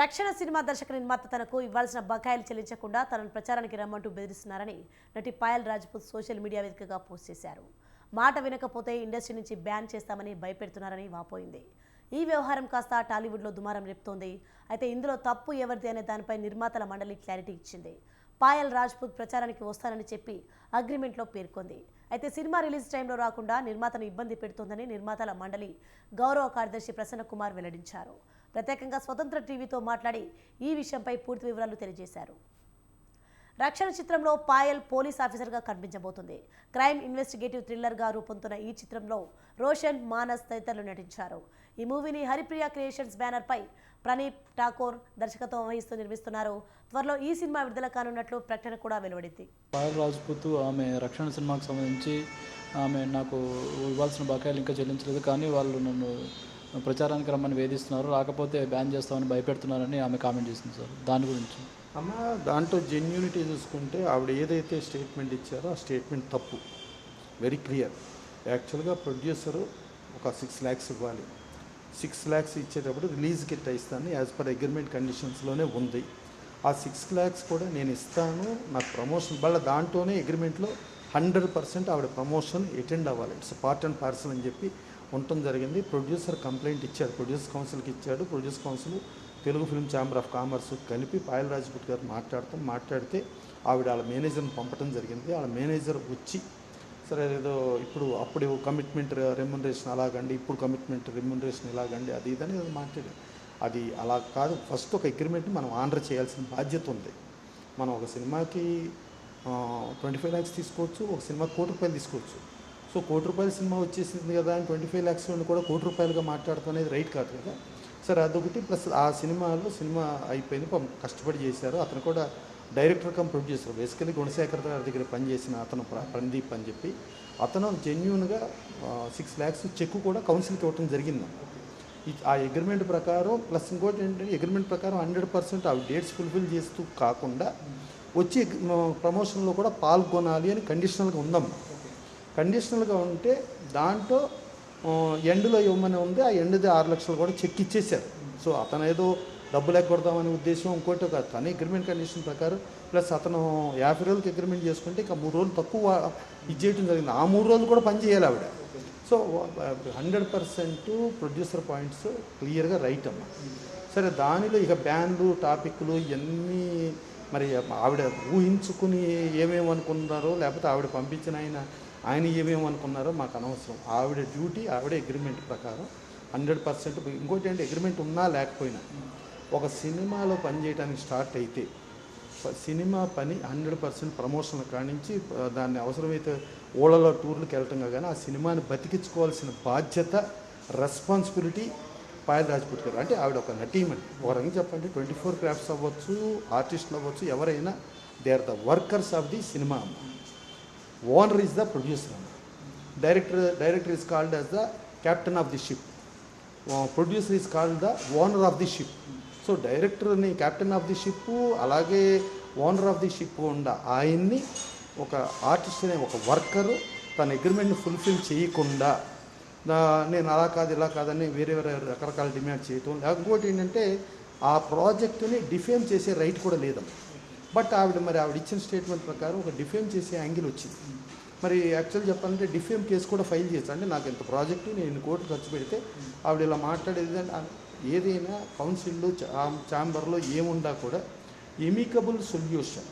రక్షణ సినిమా దర్శక నిర్మాత తనకు ఇవ్వాల్సిన బకాయిలు చెల్లించకుండా తనను ప్రచారానికి రమ్మంటూ బెదిరిస్తున్నారని నటి పాయల్ రాజ్పూత్ సోషల్ మీడియా వేదికగా పోస్ట్ చేశారు. మాట వినకపోతే ఇండస్ట్రీ నుంచి బ్యాన్ చేస్తామని భయపెడుతున్నారని వాపోయింది. ఈ వ్యవహారం కాస్త టాలీవుడ్లో దుమారం రేపుతోంది. అయితే ఇందులో తప్పు ఎవరిది అనే దానిపై నిర్మాతల మండలి క్లారిటీ ఇచ్చింది. పాయల్ రాజ్పూత్ ప్రచారానికి వస్తానని చెప్పి అగ్రిమెంట్లో పేర్కొంది. అయితే సినిమా రిలీజ్ టైంలో రాకుండా నిర్మాతను ఇబ్బంది పెడుతోందని నిర్మాతల మండలి గౌరవ కార్యదర్శి ప్రసన్న కుమార్ వెల్లడించారు. ప్రత్యేకంగా స్వతంత్ర టీవీతో మాట్లాడి ఈ విషయంపై పూర్తి వివరాలు తెలియజేశారు. రక్షణ చిత్రంలో పాయల్ పోలీస్ ఆఫీసర్గా కనిపించబోతుంది. క్రైమ్ ఇన్వెస్టిగేటివ్ థ్రిల్లర్గా రూపొందుతున్న ఈ చిత్రంలో రోషన్, మానస్ తదితరులు నటించారు. ఈ మూవీని హరిప్రియ క్రియేషన్స్ బ్యానర్పై ప్రణీప్ ఠాకూర్ దర్శకత్వం వహిస్తూ నిర్మిస్తున్నారు. త్వరలో ఈ సినిమా విడుదల కానున్నట్లు ప్రకటన కూడా వెలువడింది. పాయల్ రాజ్పూత్ ఆమె రక్షణ సినిమాకు సంబంధించి ఆమె నాకు ఇవ్వాల్సిన బకాయిలు ఇంకా చెల్లించలేదు, కానీ వాళ్ళు నన్ను ప్రచారానికి రమ్మని వేధిస్తున్నారు, రాకపోతే బ్యాన్ చేస్తామని భయపెడుతున్నారని ఆమె కామెంట్ చేసింది సార్. దాని గురించి అమ్మ దాంట్లో జెన్యూనిటీ చూసుకుంటే ఆవిడ ఏదైతే స్టేట్మెంట్ ఇచ్చారో ఆ స్టేట్మెంట్ తప్పు, వెరీ క్లియర్. యాక్చువల్గా ప్రొడ్యూసరు ఒక 6 lakhs ఇవ్వాలి. 6 lakhs ఇచ్చేటప్పుడు రిలీజ్కి ఎట్లా ఇస్తాను యాజ్ పర్ అగ్రిమెంట్ కండిషన్స్లోనే ఉంది. ఆ 6 lakhs కూడా నేను ఇస్తాను, నాకు ప్రమోషన్ వల్ల దాంట్లోనే అగ్రిమెంట్లో 100% ఆవిడ ప్రమోషన్ అటెండ్ అవ్వాలి. ఇట్స్ పార్ట్ అండ్ పార్సల్ అని చెప్పి ఉండటం జరిగింది. ప్రొడ్యూసర్ కంప్లైంట్ ఇచ్చాడు, ప్రొడ్యూసర్ కౌన్సిల్కి ఇచ్చాడు. Producer council Telugu film Chamber of commerce కలిపి పాయల్ రాజ్పూత్ గారు మాట్లాడితే ఆవిడ వాళ్ళ మేనేజర్ని పంపడం జరిగింది. వాళ్ళ మేనేజర్ వచ్చి సరే ఏదో అప్పుడు కమిట్మెంట్ రెమ్యునరేషన్ అలాగండి, ఇప్పుడు కమిట్మెంట్ రెమ్యునరేషన్ ఇలాగండి, అది ఇదని మాట్లాడారు. అది అలా కాదు. ఫస్ట్ ఒక అగ్రిమెంట్ని మనం ఆనర్ చేయాల్సిన బాధ్యత ఉంది. మనం ఒక సినిమాకి 25 lakhs తీసుకోవచ్చు, ఒక సినిమా ₹1 కోటి తీసుకోవచ్చు. సో ₹1 కోటి సినిమా వచ్చేసింది కదా అని 25 lakhs నుండి కూడా ₹1 కోటిగా మాట్లాడటం అనేది రైట్ కాదు కదా. సరే అదొకటి. ప్లస్ ఆ సినిమా అయిపోయింది, కష్టపడి చేశారు. అతను కూడా director come producer, basically Gunasekhar గారి దగ్గర పనిచేసిన అతను ప్రదీప్ అని చెప్పి అతను జెన్యూన్గా 6 lakhs చెక్ కూడా కౌన్సిల్కి ఇవ్వడం జరిగింది. ఆ అగ్రిమెంట్ ప్రకారం ప్లస్ ఇంకోటి ఏంటంటే అగ్రిమెంట్ ప్రకారం 100% ఆ డేట్స్ ఫుల్ఫిల్ చేస్తూ కాకుండా వచ్చి ప్రమోషన్లో కూడా పాల్గొనాలి అని కండిషనల్గా ఉందమ్మా. కండిషనల్గా ఉంటే దాంట్లో ఎండ్లో ఇవ్వమని ఉంది. ఆ ఎండ్ది 6 lakhs కూడా చెక్ ఇచ్చేశారు. సో అతను ఏదో డబ్బులు ఎగ్గొడదామనే ఉద్దేశం ఇంకోటి కాదు. తన అగ్రిమెంట్ కండిషన్ ప్రకారం ప్లస్ అతను 50 రోజులకి అగ్రిమెంట్ చేసుకుంటే ఇంకా 3 రోజులు తక్కువ ఇది చేయడం జరిగింది. ఆ 3 రోజులు కూడా పని చేయాలి ఆవిడ. సో 100% ప్రొడ్యూసర్ పాయింట్స్ క్లియర్గా రైట్ అమ్మ. సరే దానిలో ఇక బ్యాన్లు టాపిక్లు ఇవన్నీ మరి ఆవిడ ఊహించుకుని ఏమేమనుకున్నారో లేకపోతే ఆవిడ పంపించిన ఆయన ఏమేమనుకున్నారో మాకు అనవసరం. ఆవిడ డ్యూటీ ఆవిడ అగ్రిమెంట్ ప్రకారం 100%. ఇంకోటి ఏంటి, అగ్రిమెంట్ ఉన్నా లేకపోయినా ఒక సినిమాలో పని చేయడానికి స్టార్ట్ అయితే సినిమా పని 100% ప్రమోషన్ల కానించి దాన్ని అవసరమైతే ఓళ్ళలో టూర్లకు వెళ్ళటంగా కానీ ఆ సినిమాని బతికించుకోవాల్సిన బాధ్యత, రెస్పాన్సిబిలిటీ పాయల్ రాజ్పూత్ గారు. అంటే ఆవిడ ఒక నటీమని. ఒక రంగం చెప్పండి, 24 క్రాఫ్ట్స్ అవ్వచ్చు, ఆర్టిస్టులు అవ్వచ్చు, ఎవరైనా they are the workers of the cinema. Owner is the producer అమ్మ. Director is called as the captain of the ship, producer is called the owner of the ship. So డైరెక్టర్ని క్యాప్టెన్ ఆఫ్ ది షిప్, అలాగే owner of the ship ఆయన్ని ఒక artist అనే ఒక worker తన అగ్రిమెంట్ని fulfil చేయకుండా నేను అలా కాదు ఇలా కాదని వేరే రకరకాల డిమాండ్ చేయటం. ఇంకోటి ఏంటంటే ఆ ప్రాజెక్టుని డిఫేమ్ చేసే రైట్ కూడా లేదమ్మ. బట్ ఆవిడ ఇచ్చిన స్టేట్మెంట్ ప్రకారం ఒక డిఫేమ్ చేసే యాంగిల్ వచ్చింది. మరి యాక్చువల్ చెప్పాలంటే డిఫేమ్ కేసు కూడా ఫైల్ చేస్తాను. అంటే నాకు ఇంత ప్రాజెక్టు నేను ఇన్ని కోట్లు ఖర్చు పెడితే ఆవిడ ఇలా మాట్లాడేది. ఏదైనా కౌన్సిల్లో ఛాంబర్లో ఏముండా కూడా ఎమికబుల్ సొల్యూషన్,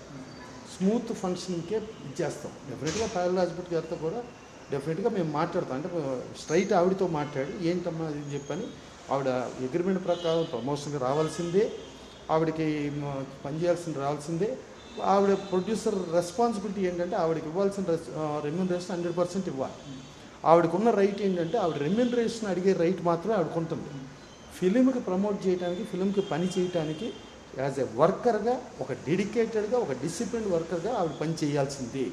స్మూత్ ఫంక్షన్కే ఇచ్చేస్తాం. డెఫినెట్గా పాయల్ రాజ్పూత్ గారితో కూడా డెఫినెట్గా మేము మాట్లాడతాం. అంటే స్ట్రైట్ ఆవిడతో మాట్లాడి ఏంటమ్మా ఇది చెప్పని ఆవిడ అగ్రిమెంట్ ప్రకారం ప్రమోషన్కి రావాల్సిందే, ఆవిడకి పనిచేయాల్సింది రావాల్సిందే. ఆవిడ ప్రొడ్యూసర్ రెస్పాన్సిబిలిటీ ఏంటంటే ఆవిడకి ఇవ్వాల్సిన రెమ్యునరేషన్ 100% ఇవ్వాలి. ఆవిడకున్న రైట్ ఏంటంటే ఆవిడ రెమ్యునరేషన్ అడిగే రైట్ మాత్రమే ఆవిడకుంటుంది. ఫిలింకి ప్రమోట్ చేయడానికి, ఫిలింకి పని చేయడానికి యాజ్ ఎ వర్కర్గా, ఒక డెడికేటెడ్గా, ఒక డిసిప్లిన్ వర్కర్గా ఆవిడ పని చేయాల్సిందే.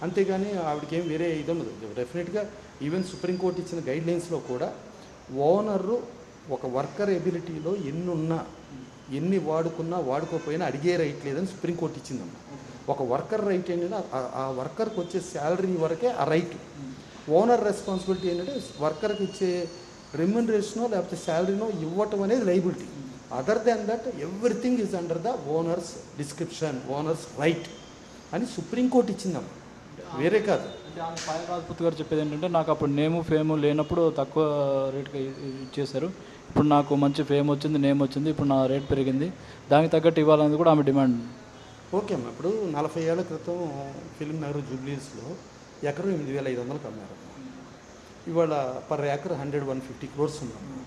అంతేగాని ఆవిడకి ఏం వేరే ఇది ఉండదు. డెఫినెట్గా ఈవెన్ సుప్రీంకోర్టు ఇచ్చిన గైడ్లైన్స్లో కూడా ఓనరు ఒక వర్కర్ ఎబిలిటీలో ఎన్ని వాడుకున్నా వాడుకోకపోయినా అడిగే రైట్ లేదని సుప్రీంకోర్టు ఇచ్చిందమ్మ. ఒక వర్కర్ రైట్ ఏంటంటే ఆ వర్కర్కి వచ్చే శాలరీ వరకే ఆ రైట్. ఓనర్ రెస్పాన్సిబిలిటీ ఏంటంటే వర్కర్కి ఇచ్చే రెమ్యునరేషనో లేకపోతే శాలరీనో ఇవ్వటం అనేది liability. Other than that everything is under the owners description, owners right అని సుప్రీంకోర్టు ఇచ్చిందమ్మా, వేరే కాదు. అంటే ఆమె పాయల్ రాజ్పూత్ గారు చెప్పేది ఏంటంటే నాకు అప్పుడు నేము ఫేము లేనప్పుడు తక్కువ రేట్కి ఇచ్చేశారు, ఇప్పుడు నాకు మంచి ఫేమ్ వచ్చింది, నేమ్ వచ్చింది, ఇప్పుడు నా రేట్ పెరిగింది, దానికి తగ్గట్టు ఇవ్వాలనేది కూడా ఆమె డిమాండ్. ఓకే అమ్మా, ఇప్పుడు 40 ఏళ్ల క్రితం ఫిలిం నగర్ జూబ్లీస్లో ఎకరం 8,500కి అమ్మారు. ఇవాళ పర్ ఏకర్ 100-150 crores ఉందమ్మా.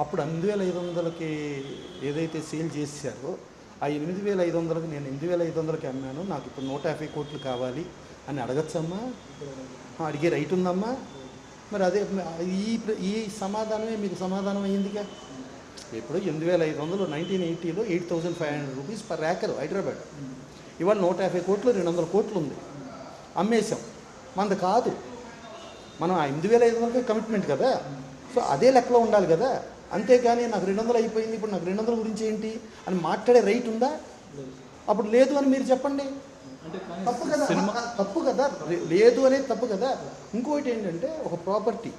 అప్పుడు 8,500కి ఏదైతే సేల్ చేశారో ఆ 8,500కి నేను 8,500కి అమ్మాను, నాకు ఇప్పుడు 150 కోట్లు కావాలి అని అడగచ్చమ్మా? అడిగే రైట్ ఉందమ్మా? మరి అదే ఈ సమాధానమే మీకు సమాధానం అయ్యిందిగా. ఇప్పుడు 8,500 1980లో 8,500 రూపీస్ పర్ ఏకర్ హైదరాబాద్. ఇవాళ 150 కోట్లు 200 కోట్లు ఉంది, అమ్మేశాం. మనది కాదు, మనం ఆ 8,500కే కమిట్మెంట్ కదా. సో అదే లెక్కలో ఉండాలి కదా. అంతేకాని నాకు 200 అయిపోయింది, ఇప్పుడు నాకు 200 గురించి ఏంటి అని మాట్లాడే రైట్ ఉందా? అప్పుడు లేదు అని మీరు చెప్పండి. తప్పు కదా, తప్పు కదా, లేదు అనేది తప్పు కదా. ఇంకోటి ఏంటంటే ఒక ప్రాపర్టీ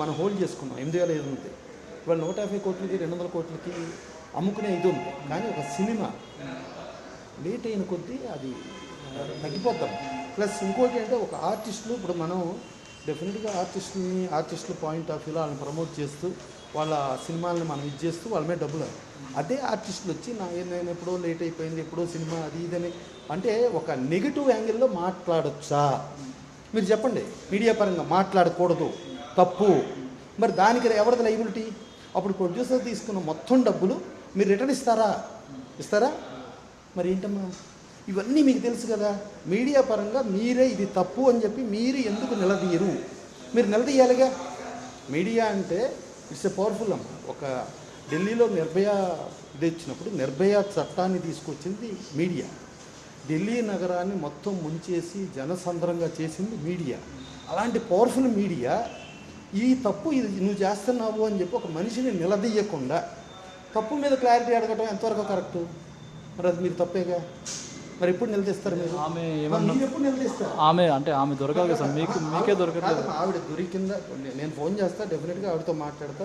మనం హోల్డ్ చేసుకున్నాం 8,500, ఇవాళ 150 కోట్లకి 200 కోట్లకి అమ్ముకునే ఇది ఉంది. కానీ ఒక సినిమా లేట్ అయిన కొద్దీ అది తగ్గిపోతాం. ప్లస్ ఇంకోటి అంటే ఒక ఆర్టిస్టులు, ఇప్పుడు మనం డెఫినెట్గా ఆర్టిస్టుల పాయింట్ ఆఫ్ వ్యూలో వాళ్ళని ప్రమోట్ చేస్తూ వాళ్ళ సినిమాలని మనం ఇది చేస్తూ వాళ్ళ మీద డబ్బులు, అదే ఆర్టిస్టులు వచ్చి నేను ఎప్పుడో లేట్ అయిపోయింది, ఎప్పుడో సినిమా అది ఇదని అంటే ఒక నెగిటివ్ యాంగిల్లో మాట్లాడచ్చా? మీరు చెప్పండి. మీడియా పరంగా మాట్లాడకూడదు, తప్పు. మరి దానికి ఎవరిది లైబిలిటీ? అప్పుడు ప్రొడ్యూసర్ తీసుకున్న మొత్తం డబ్బులు మీరు రిటర్న్ ఇస్తారా? మరి ఏంటమ్మా ఇవన్నీ మీకు తెలుసు కదా. మీడియా పరంగా మీరే ఇది తప్పు అని చెప్పి మీరు ఎందుకు నిలదీయరు? మీరు నిలదీయాలిగా. మీడియా అంటే ఇట్స్ ఎ పవర్ఫుల్ అమ్మ. ఒక ఢిల్లీలో నిర్భయ ఇది వచ్చినప్పుడు నిర్భయ చట్టాన్ని తీసుకొచ్చింది మీడియా. ఢిల్లీ నగరాన్ని మొత్తం ముంచేసి జనసంద్రంగా చేసింది మీడియా. అలాంటి పవర్ఫుల్ మీడియా ఈ తప్పు ఇది నువ్వు చేస్తున్నావు అని చెప్పి ఒక మనిషిని నిలదీయకుండా తప్పు మీద క్లారిటీ అడగటం ఎంతవరకు కరెక్టు? మరి అది మీరు తప్పేగా. మరి ఎప్పుడు నిలదీస్తారు మీరు? ఎప్పుడు నిలదీస్తారు? ఆమె దొరకాలి కదా సార్, మీకే దొరకలేదు. ఆవిడ దొరికిందా? నేను ఫోన్ చేస్తా, డెఫినెట్గా ఆవిడతో మాట్లాడతా,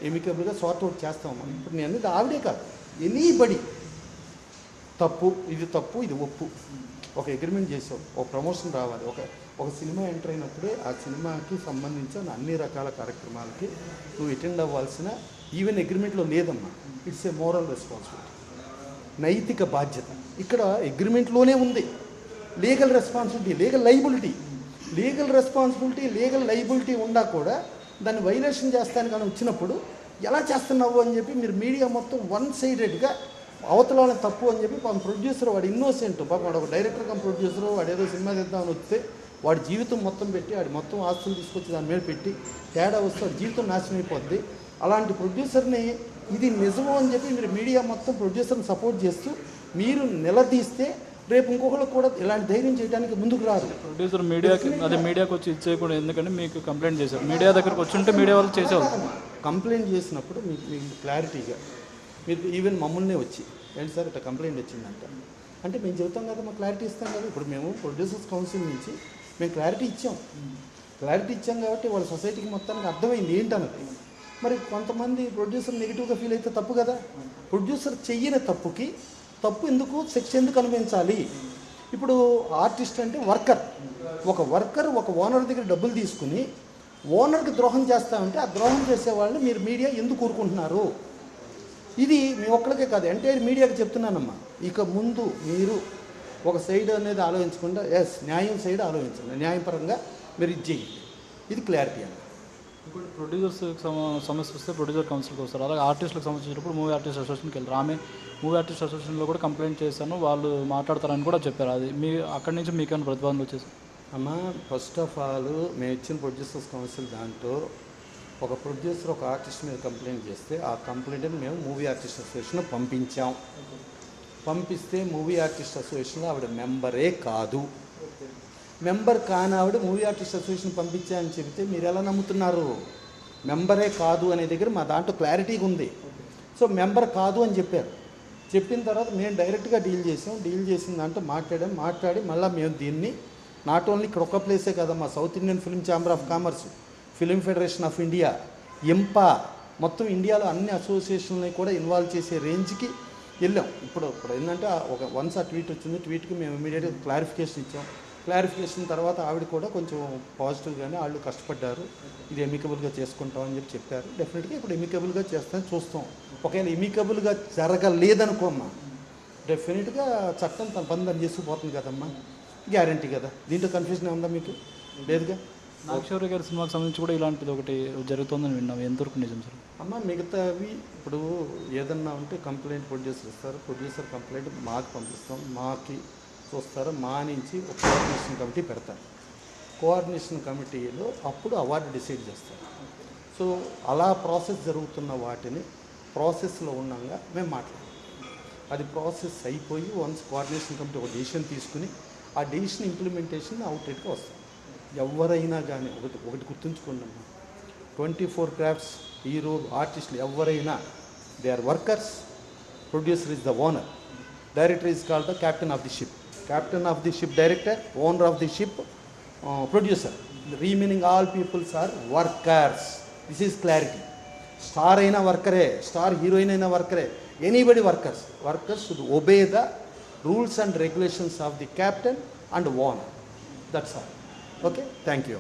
ఎమికబుల్గా సార్ట్ అవుట్ చేస్తాము. ఇప్పుడు నేను అనేది ఆవిడే కాదు, ఎనీబడి తప్పు, ఇది తప్పు, ఇది ఒప్పు. ఒక అగ్రిమెంట్ చేసావు, ఒక ప్రమోషన్ రావాలి, ఒక సినిమా ఎంటర్ అయినప్పుడే ఆ సినిమాకి సంబంధించిన అన్ని రకాల కార్యక్రమాలకి నువ్వు అటెండ్ అవ్వాల్సిన ఈవెన్ అగ్రిమెంట్లో లేదమ్మా. ఇట్స్ ఏ మోరల్ రెస్పాన్సిబిలిటీ, నైతిక బాధ్యత. ఇక్కడ అగ్రిమెంట్లోనే ఉంది లీగల్ రెస్పాన్సిబిలిటీ, లీగల్ లైబిలిటీ ఉండా కూడా దాన్ని వైలేషన్ చేస్తానికి కానీ వచ్చినప్పుడు ఎలా చేస్తున్నావు అని చెప్పి మీరు మీడియా మొత్తం వన్ సైడెడ్గా అవతల తప్పు అని చెప్పి పాపం ప్రొడ్యూసర్ వాడు ఇన్నోసెంట్, పాపం వాడు ఒక డైరెక్టర్ కమ్ ప్రొడ్యూసర్, వాడు ఏదో సినిమా తీద్దామని వస్తే వాడి జీవితం మొత్తం పెట్టి వాడి మొత్తం ఆస్తులు తీసుకొచ్చి దాని మీద పెట్టి తేడా వస్తే వాడి జీవితం నాశనం అయిపోద్ది. అలాంటి ప్రొడ్యూసర్ని ఇది నిజమో అని చెప్పి మీరు మీడియా మొత్తం ప్రొడ్యూసర్ని సపోర్ట్ చేస్తూ మీరు నిలదీస్తే రేపు ఇంకొకరికి కూడా ఇలాంటి ధైర్యం చేయడానికి ముందుకు రాదు. ప్రొడ్యూసర్ మీడియాకి వచ్చి ఇచ్చేయకుండా, ఎందుకంటే మీకు కంప్లైంట్ చేశారు, మీడియా దగ్గరకు వచ్చి ఉంటే మీడియా వాళ్ళు చేసేవాళ్ళు. కంప్లైంట్ చేసినప్పుడు మీకు క్లారిటీగా మీరు ఈవెన్ మమ్మల్నే వచ్చి ఏంటి సార్ ఇట్లా కంప్లైంట్ వచ్చిందంట అంటే మేము చెబుతాం కదా, మాకు క్లారిటీ ఇస్తాం కదా. ఇప్పుడు మేము ప్రొడ్యూసర్స్ కౌన్సిల్ నుంచి మేము క్లారిటీ ఇచ్చాం కాబట్టి వాళ్ళ సొసైటీకి మొత్తానికి అర్థమైంది ఏంటన్నది. మరి కొంతమంది ప్రొడ్యూసర్ నెగిటివ్గా ఫీల్ అయితే తప్పు కదా. ప్రొడ్యూసర్ చెయ్యని తప్పుకి తప్పు ఎందుకు, శిక్ష ఎందుకు అనుభవించాలి? ఇప్పుడు ఆర్టిస్ట్ అంటే ఒక వర్కర్ ఒక ఓనర్ దగ్గర డబ్బులు తీసుకుని ఓనర్కి ద్రోహం చేస్తామంటే ఆ ద్రోహం చేసే వాళ్ళని మీరు మీడియా ఎందుకు ఊరుకుంటున్నారు? ఇది మీ ఒక్కరికే కాదు, ఎంటైర్ మీడియాకి చెప్తున్నానమ్మా. ఇక ముందు మీరు ఒక సైడ్ అనేది ఆలోచించకుండా న్యాయం సైడ్ ఆలోచించండి, న్యాయపరంగా మీరు ఇది చేయండి. ఇది క్లారిటీ అండి. ఇప్పుడు ప్రొడ్యూసర్స్కి సమస్య వస్తే ప్రొడ్యూసర్ కౌన్సిల్కి వస్తారు, అలాగే ఆర్టిస్టులకు సంబంధించినప్పుడు మూవీ ఆర్టిస్ట్ అసోసియేషన్కి వెళ్ళారు. ఆమె మూవీ ఆర్టిస్ట్ అసోసియేషన్లో కూడా కంప్లైంట్ చేశాను, వాళ్ళు మాట్లాడతారని కూడా చెప్పారు. అది మీ అక్కడి నుంచి మీకేమైనా ప్రతిపాదనలు వచ్చేసి? అమ్మా, ఫస్ట్ ఆఫ్ ఆల్ మేము ఇచ్చిన ప్రొడ్యూసర్స్ కౌన్సిల్ దాంట్లో ఒక ప్రొడ్యూసర్ ఒక ఆర్టిస్ట్ మీద కంప్లైంట్ చేస్తే ఆ కంప్లైంట్ని మేము మూవీ ఆర్టిస్ట్ అసోసియేషన్ పంపిస్తే మూవీ ఆర్టిస్ట్ అసోసియేషన్లో ఆవిడ మెంబరే కాదు. మెంబర్ కాని ఆవిడ మూవీ ఆర్టిస్ట్ అసోసియేషన్ పంపించా అని చెబితే మీరు ఎలా నమ్ముతున్నారు? మెంబరే కాదు అనే దగ్గర మా దాంట్లో క్లారిటీగా ఉంది. సో మెంబర్ కాదు అని చెప్పిన తర్వాత మేము డైరెక్ట్గా డీల్ చేసిన దాంట్లో మాట్లాడి మళ్ళీ మేము దీన్ని నాట్ ఓన్లీ ఇక్కడ ఒక ప్లేసే కదమ్మా, South Indian Film Chamber of Commerce, Film Federation of India, IMPPA, మొత్తం ఇండియాలో అన్ని అసోసియేషన్లని కూడా ఇన్వాల్వ్ చేసే రేంజ్కి వెళ్ళాం. ఇప్పుడు ఏంటంటే ఒక వన్స్ ఆ ట్వీట్ వచ్చింది, ట్వీట్కి మేము ఇమీడియట్గా క్లారిఫికేషన్ ఇచ్చాం. క్లారిఫికేషన్ తర్వాత ఆవిడ కూడా కొంచెం పాజిటివ్గానే వాళ్ళు కష్టపడ్డారు, ఇది ఎమికబుల్గా చేసుకుంటామని చెప్పారు. డెఫినెట్గా ఇప్పుడు ఎమికబుల్గా చేస్తామని చూస్తాం. ఒకవేళ ఎమికబుల్గా జరగలేదనుకోమ్మా, డెఫినెట్గా చట్టం తన పని తను చేసుకుపోతుంది కదమ్మా, గ్యారంటీ కదా. దీంట్లో కన్ఫ్యూజన్ ఉందా మీకు? లేదుగా. నాగశౌర్య గారి సినిమాకి సంబంధించి కూడా ఇలాంటిది ఒకటి జరుగుతుందని విన్నాం, ఎంతవరకు నిజం సార్? అమ్మ మిగతావి ఇప్పుడు ఏదన్నా ఉంటే కంప్లైంట్ ప్రొడ్యూసర్ ఇస్తారు, ప్రొడ్యూసర్ కంప్లైంట్ మాకు పంపిస్తాం, మాకి చూస్తారు, మా నుంచి ఒక కోఆర్డినేషన్ కమిటీ పెడతారు. కోఆర్డినేషన్ కమిటీలో అప్పుడు అవార్డు డిసైడ్ చేస్తారు. సో అలా ప్రాసెస్ జరుగుతున్న వాటిని ప్రాసెస్లో ఉండగా మేము మాట్లాడాం. అది ప్రాసెస్ అయిపోయి వన్స్ కోఆర్డినేషన్ కమిటీ ఒక డెసిషన్ తీసుకుని ఆ డెసిషన్ ఇంప్లిమెంటేషన్ అవుట్లెట్గా వస్తాం. ఎవరైనా కానీ ఒకటి గుర్తుంచుకోండి, 24 క్రాఫ్ట్స్ హీరో ఆర్టిస్టులు ఎవరైనా they are workers, producer is the owner, director is called the captain of the ship, captain of the ship director, owner of the ship producer, remaining all peoples are workers. This is clarity. Star అయినా వర్కరే, star heroine అయినా వర్కరే, anybody workers. Workers should obey the rules and regulations of the captain and owner. That's all. Okay, thank you.